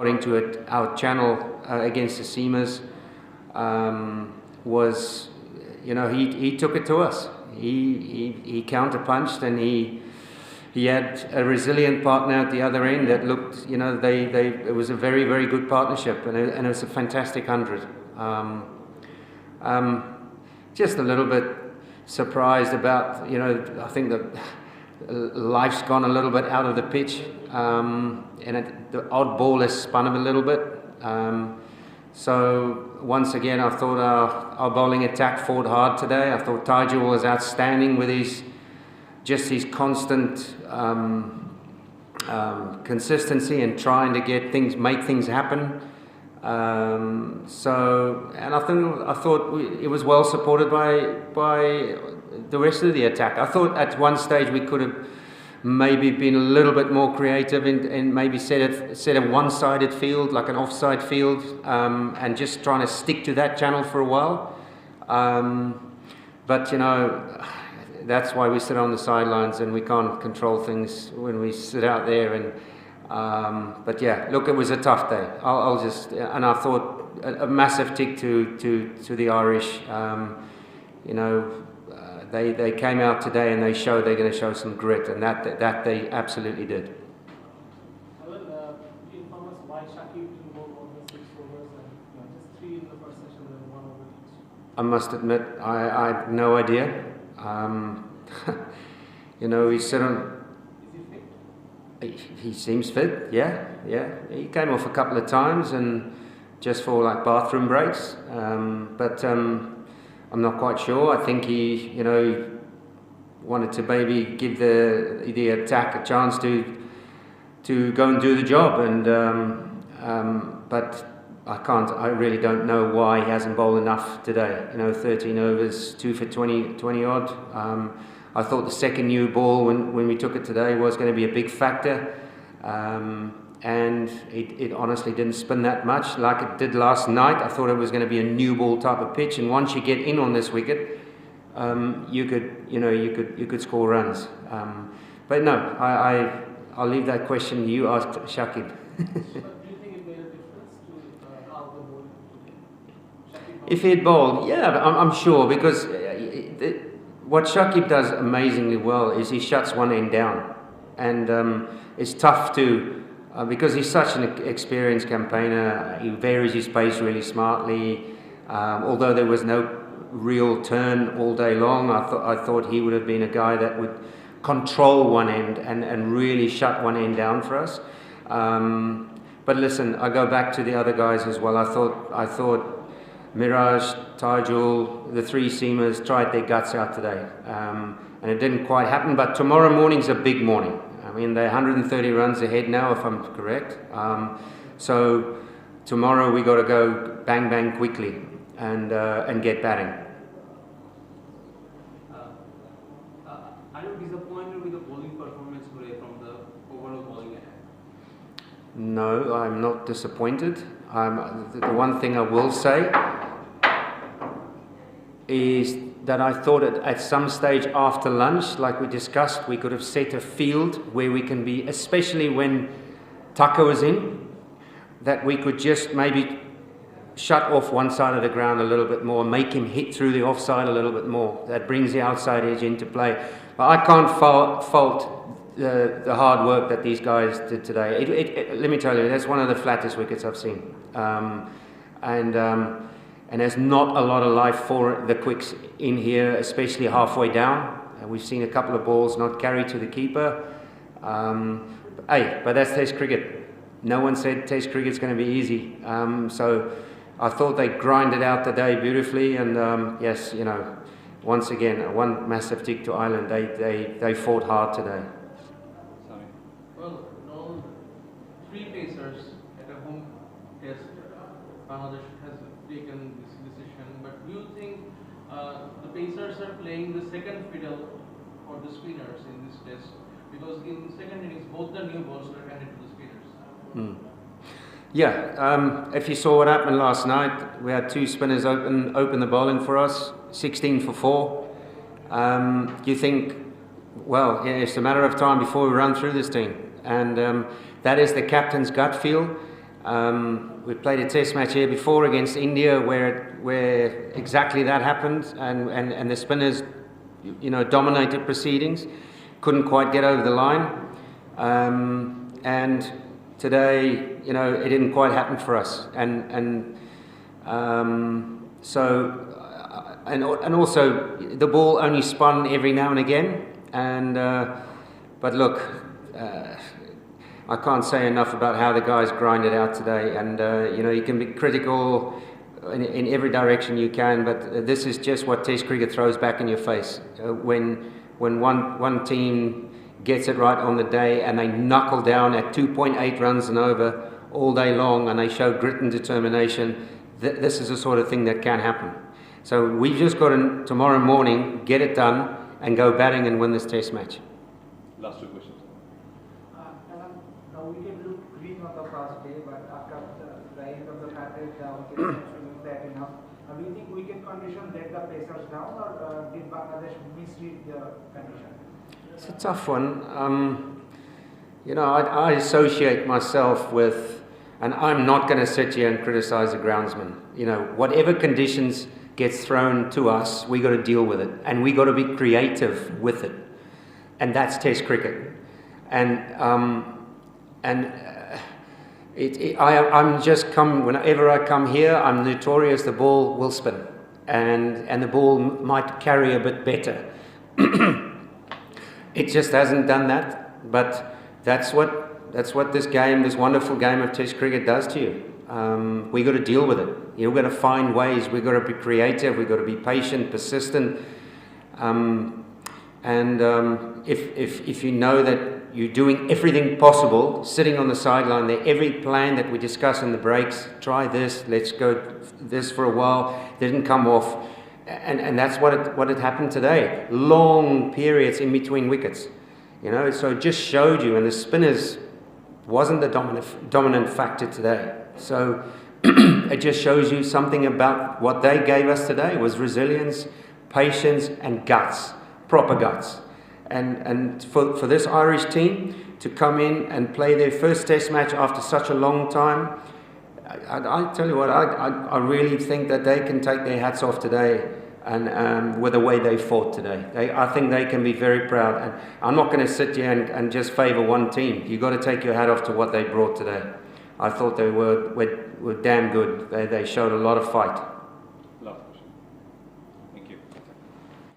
Into it, our channel against the seamers was, he took it to us. He counterpunched, and he had a resilient partner at the other end that looked, it was a very, very good partnership, and it was a fantastic 100. Just a little bit surprised about, I think that life's gone a little bit out of the pitch, and the odd ball has spun him a little bit. So once again, I thought our bowling attack fought hard today. I thought Tajul was outstanding with his constant consistency and trying to make things happen. And I thought it was well supported by the rest of the attack. I thought at one stage we could have maybe been a little bit more creative and maybe set a one-sided field, like an offside field, and just trying to stick to that channel for a while. But that's why we sit on the sidelines, and we can't control things when we sit out there. And but yeah, look, it was a tough day. And I thought a massive tick to the Irish. They came out today and they showed they're going to show some grit, and that they absolutely did. Inform us why Shakib didn't bowl more than 6 overs and just 3 in the first session and 1 over each? I must admit, I have no idea. He said on. Is he fit? He seems fit. Yeah. He came off a couple of times and just for like bathroom breaks, but. I'm not quite sure. I think he, wanted to maybe give the attack a chance to go and do the job, and but I really don't know why he hasn't bowled enough today. 13 overs, 2 for 20 odd. I thought the second new ball when we took it today was going to be a big factor. And it honestly didn't spin that much like it did last night. I thought it was going to be a new ball type of pitch, and once you get in on this wicket, you could score runs. But no, I'll leave that question you asked Shakib. Do you think it made a difference to how the ball? If he had bowled, yeah, I'm sure, because what Shakib does amazingly well is he shuts one end down, and it's tough to. Because he's such an experienced campaigner, he varies his pace really smartly. Although there was no real turn all day long, I thought he would have been a guy that would control one end and really shut one end down for us. But listen, I go back to the other guys as well. I thought Miraj, Tajul, the 3 seamers tried their guts out today, and it didn't quite happen. But tomorrow morning's a big morning. I mean, they're 130 runs ahead now, if I'm correct. So tomorrow we got to go bang bang quickly and get batting. Are you disappointed with the bowling performance today from the overall bowling attack? No, I'm not disappointed. The one thing I will say is that I thought at some stage after lunch, like we discussed, we could have set a field where we can be, especially when Tucker was in, that we could just maybe shut off one side of the ground a little bit more, make him hit through the offside a little bit more. That brings the outside edge into play. But I can't fault the hard work that these guys did today. Let me tell you, that's one of the flattest wickets I've seen. And there's not a lot of life for the quicks in here, especially halfway down. We've seen a couple of balls not carried to the keeper. But that's Test cricket. No one said Test cricket's going to be easy. So I thought they grinded out the day beautifully. And yes, once again, one massive tick to Ireland. They fought hard today. Sorry. Well, all 3 pacers at a home test, Bangladesh has taken this decision, but do you think the pacers are playing the second fiddle for the spinners in this test? Because in second innings, both the new balls were handed to the spinners. Yeah, if you saw what happened last night, we had 2 spinners open the bowling for us, 16 for 4. You think, well, it's a matter of time before we run through this team, and that is the captain's gut feel. We played a test match here before against India where exactly that happened, and the spinners, dominated proceedings, couldn't quite get over the line. And today, it didn't quite happen for us. And also the ball only spun every now and again. But look, I can't say enough about how the guys grinded out today. And you can be critical in every direction you can, but this is just what Test cricket throws back in your face. When one team gets it right on the day and they knuckle down at 2.8 runs and over all day long, and they show grit and determination, this is the sort of thing that can happen. So we've just got to, tomorrow morning, get it done and go batting and win this test match. Last two questions. Now we can look green on the first day, but after the end of the package, we can look that enough. Do you think weekend condition let the Pacers down, or did Bangladesh misread the condition? It's a tough one. I associate myself with, and I'm not going to sit here and criticize the groundsman. Whatever conditions gets thrown to us, we got to deal with it, and we got to be creative with it, and that's Test cricket. Whenever I come here, I'm notorious the ball will spin, and the ball might carry a bit better. It just hasn't done that, but that's what this game, this wonderful game of Test cricket does to you. We got to deal with it. We've got to find ways. We've got to be creative. We've got to be patient, persistent. If you know that you're doing everything possible, sitting on the sideline there, every plan that we discuss in the breaks, try this, let's go this for a while, didn't come off. And that's what had happened today. Long periods in between wickets, So it just showed you, and the spinners wasn't the dominant factor today. So it just shows you something about what they gave us today was resilience, patience, and guts, proper guts. And for this Irish team to come in and play their first Test match after such a long time, I tell you what, I really think that they can take their hats off today, and with the way they fought today. I think they can be very proud. And I'm not going to sit here and just favour one team. You've got to take your hat off to what they brought today. I thought they were damn good. They showed a lot of fight.